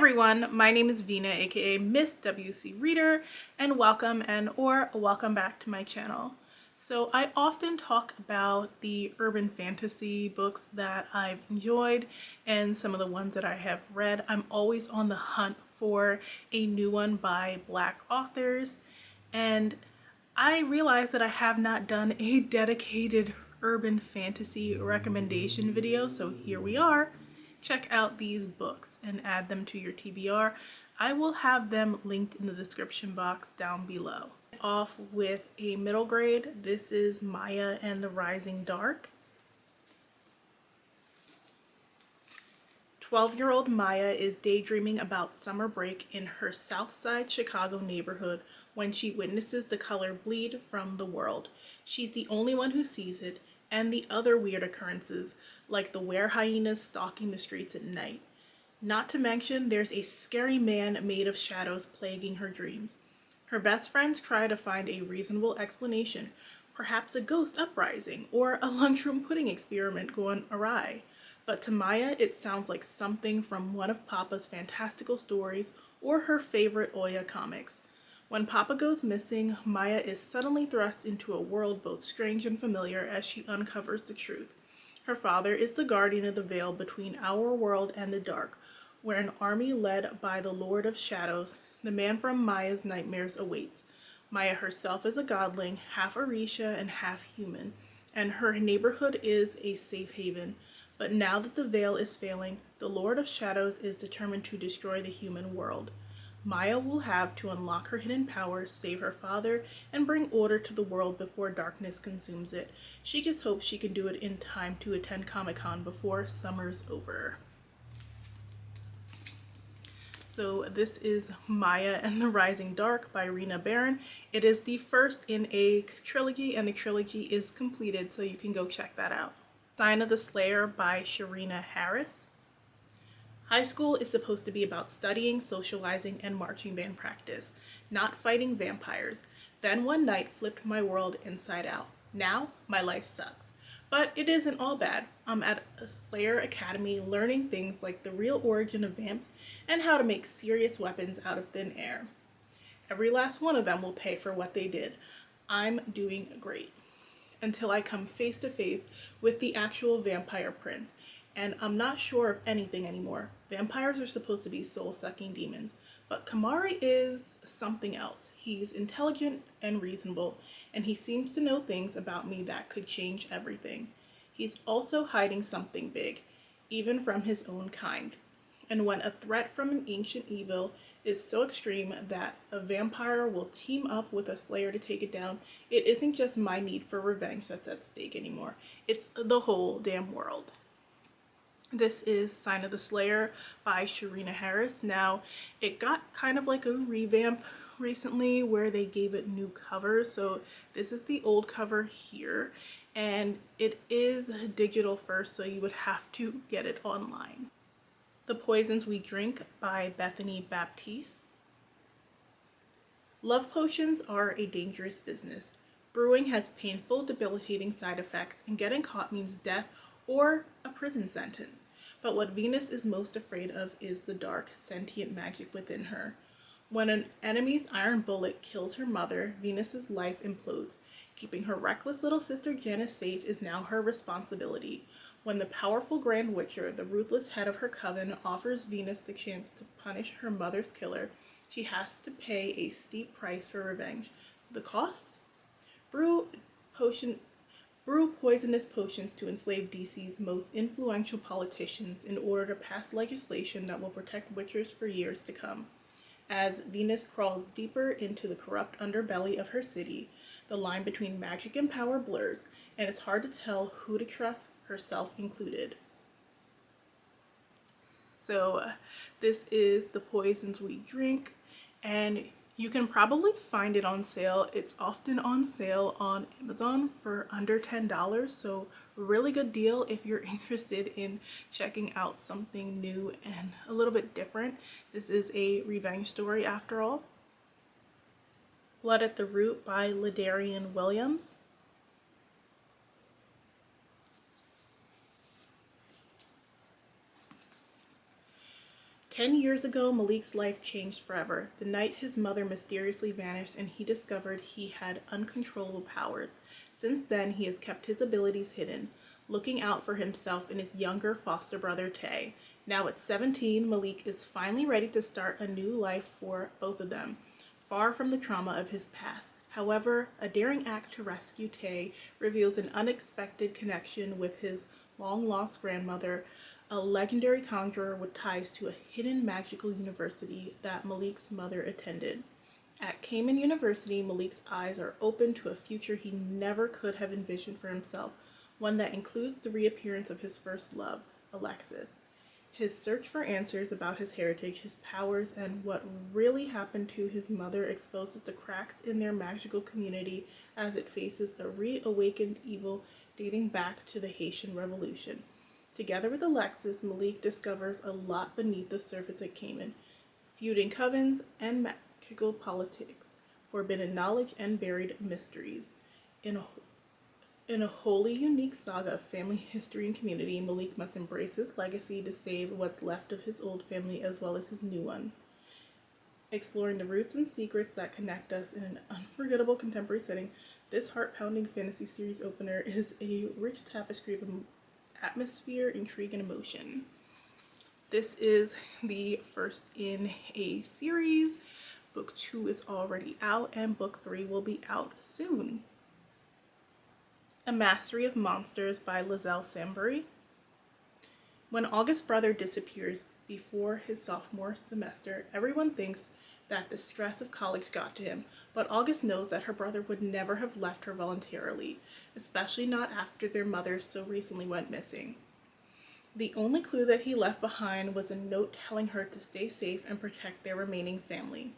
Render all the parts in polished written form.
everyone, my name is Vina, aka Miss WC Reader, and welcome welcome back to my channel. So I often talk about the urban fantasy books that I've enjoyed and some of the ones that I have read. I'm always on the hunt for a new one by Black authors, and I realized that I have not done a dedicated urban fantasy recommendation video, so here we are. Check out these books and add them to your TBR. I will have them linked in the description box down below. Off with a middle grade. This is Maya and the Rising Dark. 12-year-old Maya is daydreaming about summer break in her Southside Chicago neighborhood when she witnesses the color bleed from the world. She's the only one who sees it, and the other weird occurrences, like the were hyenas stalking the streets at night. Not to mention, there's a scary man made of shadows plaguing her dreams. Her best friends try to find a reasonable explanation, perhaps a ghost uprising or a lunchroom pudding experiment gone awry. But to Maya, it sounds like something from one of Papa's fantastical stories or her favorite Oya comics. When Papa goes missing, Maya is suddenly thrust into a world both strange and familiar as she uncovers the truth. Her father is the guardian of the veil between our world and the dark, where an army led by the Lord of Shadows, the man from Maya's nightmares, awaits. Maya herself is a godling, half Orisha and half human, and her neighborhood is a safe haven. But now that the veil is failing, the Lord of Shadows is determined to destroy the human world. Maya will have to unlock her hidden powers, save her father, and bring order to the world before darkness consumes it. She just hopes she can do it in time to attend Comic-Con before summer's over. So this is Maya and the Rising Dark by Rena Barron. It is the first in a trilogy, and the trilogy is completed, so you can go check that out. Sign of the Slayer by Sharina Harris. High school is supposed to be about studying, socializing, and marching band practice, not fighting vampires. Then one night flipped my world inside out. Now my life sucks. But it isn't all bad. I'm at a Slayer Academy learning things like the real origin of vamps and how to make serious weapons out of thin air. Every last one of them will pay for what they did. I'm doing great. Until I come face to face with the actual vampire prince. And I'm not sure of anything anymore. Vampires are supposed to be soul-sucking demons, but Kamari is something else. He's intelligent and reasonable, and he seems to know things about me that could change everything. He's also hiding something big, even from his own kind. And when a threat from an ancient evil is so extreme that a vampire will team up with a slayer to take it down, it isn't just my need for revenge that's at stake anymore. It's the whole damn world. This is Sign of the Slayer by Sharina Harris. Now, it got kind of like a revamp recently where they gave it new covers. So this is the old cover here, and it is digital first, so you would have to get it online. The Poisons We Drink by Bethany Baptiste. Love potions are a dangerous business. Brewing has painful, debilitating side effects, and getting caught means death or a prison sentence. But what Venus is most afraid of is the dark, sentient magic within her. When an enemy's iron bullet kills her mother, Venus's life implodes. Keeping her reckless little sister Janice safe is now her responsibility. When the powerful Grand Witcher, the ruthless head of her coven, offers Venus the chance to punish her mother's killer, she has to pay a steep price for revenge. The cost? Brew poisonous potions to enslave DC's most influential politicians in order to pass legislation that will protect witchers for years to come. As Venus crawls deeper into the corrupt underbelly of her city, the line between magic and power blurs, and it's hard to tell who to trust, herself included. So this is The Poisons We Drink, and you can probably find it on sale. It's often on sale on Amazon for under $10, so really good deal if you're interested in checking out something new and a little bit different. This is a revenge story after all. Blood at the Root by Ladarian Williams. 10 years ago, Malik's life changed forever. The night his mother mysteriously vanished and he discovered he had uncontrollable powers. Since then, he has kept his abilities hidden, looking out for himself and his younger foster brother, Tay. Now at 17, Malik is finally ready to start a new life for both of them, far from the trauma of his past. However, a daring act to rescue Tay reveals an unexpected connection with his long-lost grandmother, a legendary conjurer with ties to a hidden magical university that Malik's mother attended. At Cayman University, Malik's eyes are open to a future he never could have envisioned for himself, one that includes the reappearance of his first love, Alexis. His search for answers about his heritage, his powers, and what really happened to his mother exposes the cracks in their magical community as it faces a reawakened evil dating back to the Haitian Revolution. Together with Alexis, Malik discovers a lot beneath the surface at Cayman, feuding covens and magical politics, forbidden knowledge, and buried mysteries. In a wholly unique saga of family history and community, Malik must embrace his legacy to save what's left of his old family as well as his new one. Exploring the roots and secrets that connect us in an unforgettable contemporary setting, this heart-pounding fantasy series opener is a rich tapestry of atmosphere, intrigue, and emotion. This is the first in a series. Book 2 is already out, and Book 3 will be out soon. A Mastery of Monsters by Lizelle Sambury. When August's brother disappears before his sophomore semester, everyone thinks that the stress of college got to him, but August knows that her brother would never have left her voluntarily, especially not after their mothers so recently went missing. The only clue that he left behind was a note telling her to stay safe and protect their remaining family.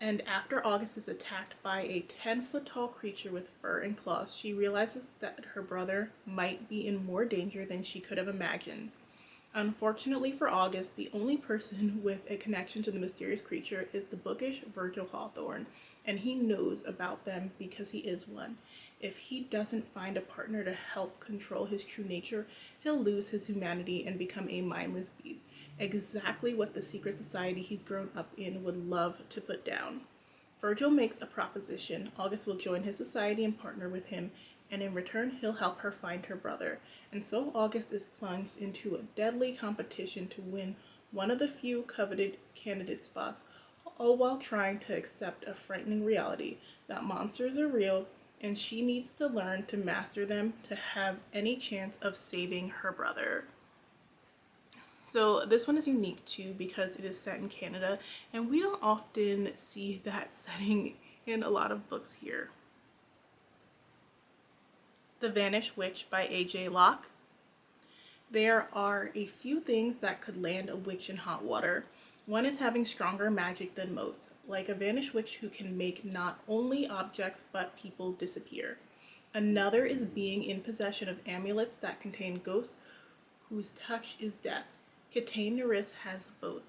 And after August is attacked by a 10-foot-tall creature with fur and claws, she realizes that her brother might be in more danger than she could have imagined. Unfortunately for August, the only person with a connection to the mysterious creature is the bookish Virgil Hawthorne, and he knows about them because he is one. If he doesn't find a partner to help control his true nature, he'll lose his humanity and become a mindless beast. Exactly what the secret society he's grown up in would love to put down. Virgil makes a proposition. August will join his society and partner with him, and in return he'll help her find her brother. And so August is plunged into a deadly competition to win one of the few coveted candidate spots, all while trying to accept a frightening reality that monsters are real and she needs to learn to master them to have any chance of saving her brother. So this one is unique too because it is set in Canada, and we don't often see that setting in a lot of books here. The Vanish Witch by A.J. Locke. There are a few things that could land a witch in hot water. One is having stronger magic than most, like a Vanish Witch who can make not only objects but people disappear. Another is being in possession of amulets that contain ghosts whose touch is death. Katane Nerys has both,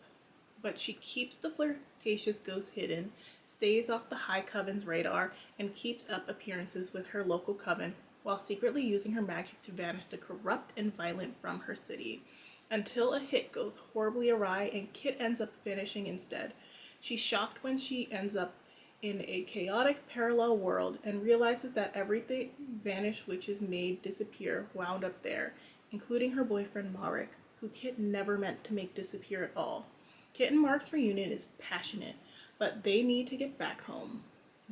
but she keeps the flirtatious ghost hidden, stays off the High Coven's radar, and keeps up appearances with her local coven while secretly using her magic to banish the corrupt and violent from her city, until a hit goes horribly awry and Kit ends up vanishing instead. She's shocked when she ends up in a chaotic parallel world and realizes that everything Vanish Witches made disappear wound up there, including her boyfriend Marek, who Kit never meant to make disappear at all. Kit and Mark's reunion is passionate, but they need to get back home.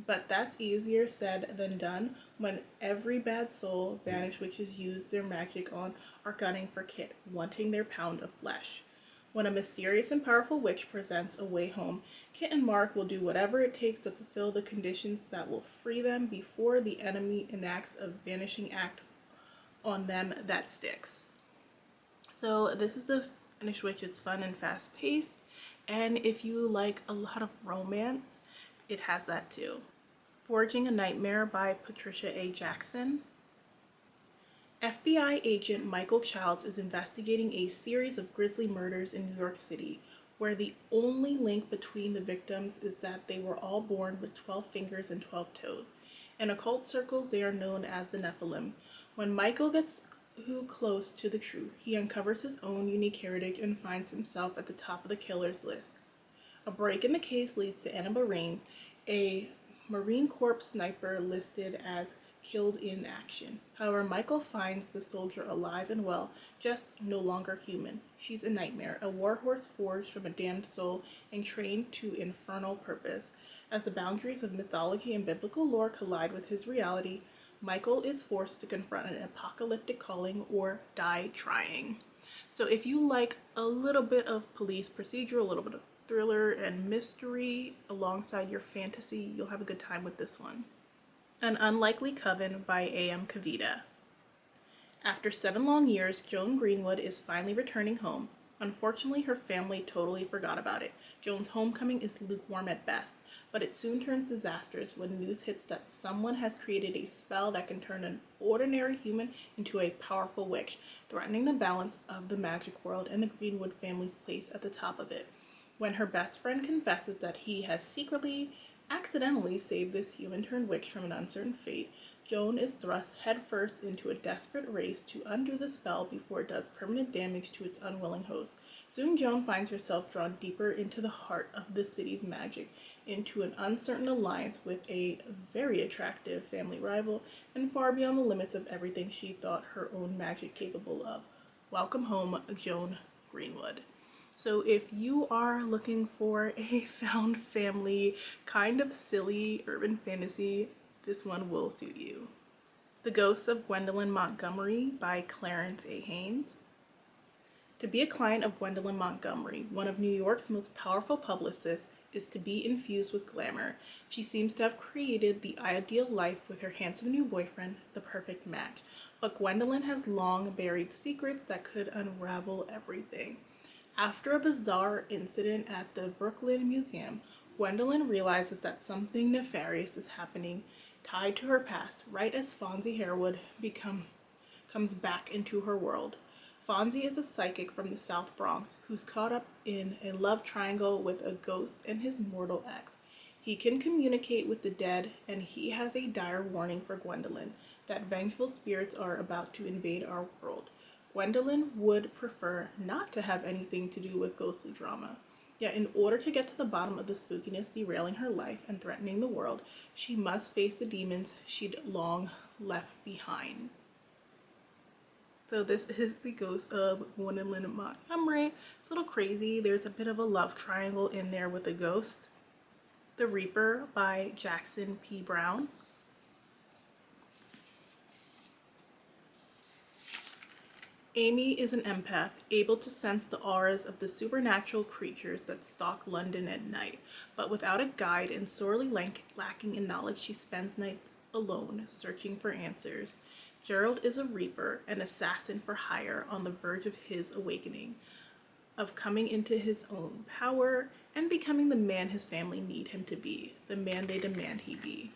But that's easier said than done when every bad soul Vanish Witches use their magic on are gunning for Kit, wanting their pound of flesh. When a mysterious and powerful witch presents a way home, Kit and Mark will do whatever it takes to fulfill the conditions that will free them before the enemy enacts a vanishing act on them that sticks. So this is the Vanish Witch. It's fun and fast-paced, and if you like a lot of romance, it has that too. Forging a Nightmare by Patricia A. Jackson. FBI agent Michael Childs is investigating a series of grisly murders in New York City, where the only link between the victims is that they were all born with 12 fingers and 12 toes. In occult circles, they are known as the Nephilim. When Michael gets too close to the truth. He uncovers his own unique heritage and finds himself at the top of the killer's list. A break in the case leads to Annabelle Raines, a Marine Corps sniper listed as killed in action. However, Michael finds the soldier alive and well, just no longer human. She's a nightmare, a warhorse forged from a damned soul and trained to infernal purpose. As the boundaries of mythology and biblical lore collide with his reality, Michael is forced to confront an apocalyptic calling or die trying. So if you like a little bit of police procedural, a little bit of thriller and mystery alongside your fantasy, you'll have a good time with this one. An Unlikely Coven by A.M. Kavita. After 7 long years, Joan Greenwood is finally returning home. Unfortunately, her family totally forgot about it. Joan's homecoming is lukewarm at best, but it soon turns disastrous when news hits that someone has created a spell that can turn an ordinary human into a powerful witch, threatening the balance of the magic world and the Greenwood family's place at the top of it. When her best friend confesses that he has secretly, accidentally saved this human-turned-witch from an uncertain fate, Joan is thrust headfirst into a desperate race to undo the spell before it does permanent damage to its unwilling host. Soon Joan finds herself drawn deeper into the heart of the city's magic, into an uncertain alliance with a very attractive family rival, and far beyond the limits of everything she thought her own magic capable of. Welcome home, Joan Greenwood. So if you are looking for a found family, kind of silly urban fantasy, this one will suit you. The Ghosts of Gwendolyn Montgomery by Clarence A. Haynes. To be a client of Gwendolyn Montgomery, one of New York's most powerful publicists, is to be infused with glamour. She seems to have created the ideal life with her handsome new boyfriend, the perfect match. But Gwendolyn has long buried secrets that could unravel everything. After a bizarre incident at the Brooklyn Museum, Gwendolyn realizes that something nefarious is happening tied to her past, right as Fonzie Harewood comes back into her world. Fonzie is a psychic from the South Bronx who's caught up in a love triangle with a ghost and his mortal ex. He can communicate with the dead, and he has a dire warning for Gwendolyn that vengeful spirits are about to invade our world. Gwendolyn would prefer not to have anything to do with ghostly drama. Yet in order to get to the bottom of the spookiness derailing her life and threatening the world, she must face the demons she'd long left behind. So this is The Ghost of Gwendolyn Montgomery. It's a little crazy. There's a bit of a love triangle in there with a ghost. The Reaper by Jackson P. Brown. Amy is an empath, able to sense the auras of the supernatural creatures that stalk London at night, but without a guide and sorely lacking in knowledge, she spends nights alone, searching for answers. Gerald is a Reaper, an assassin for hire on the verge of his awakening, of coming into his own power and becoming the man his family need him to be, the man they demand he be.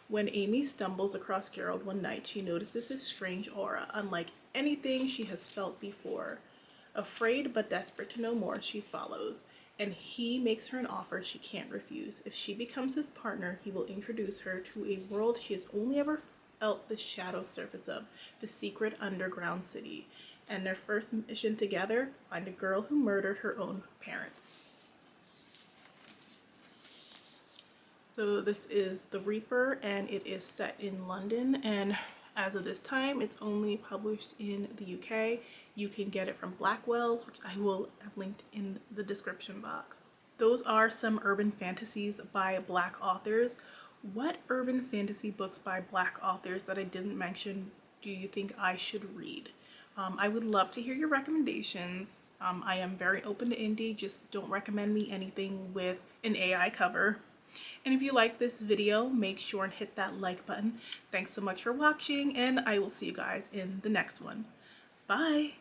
When Amy stumbles across Gerald one night, she notices his strange aura, unlike anything she has felt before. Afraid but desperate to know more, she follows, and he makes her an offer she can't refuse. If she becomes his partner, he will introduce her to a world she has only ever felt the shadow surface of, the secret underground city. And their first mission together, find a girl who murdered her own parents. So this is The Reaper, and it is set in London, and as of this time, it's only published in the UK. You can get it from Blackwell's, which I will have linked in the description box. Those are some urban fantasies by Black authors. What urban fantasy books by Black authors that I didn't mention do you think I should read? I would love to hear your recommendations. I am very open to indie, just don't recommend me anything with an AI cover. And if you like this video, make sure and hit that like button. Thanks so much for watching, and I will see you guys in the next one. Bye!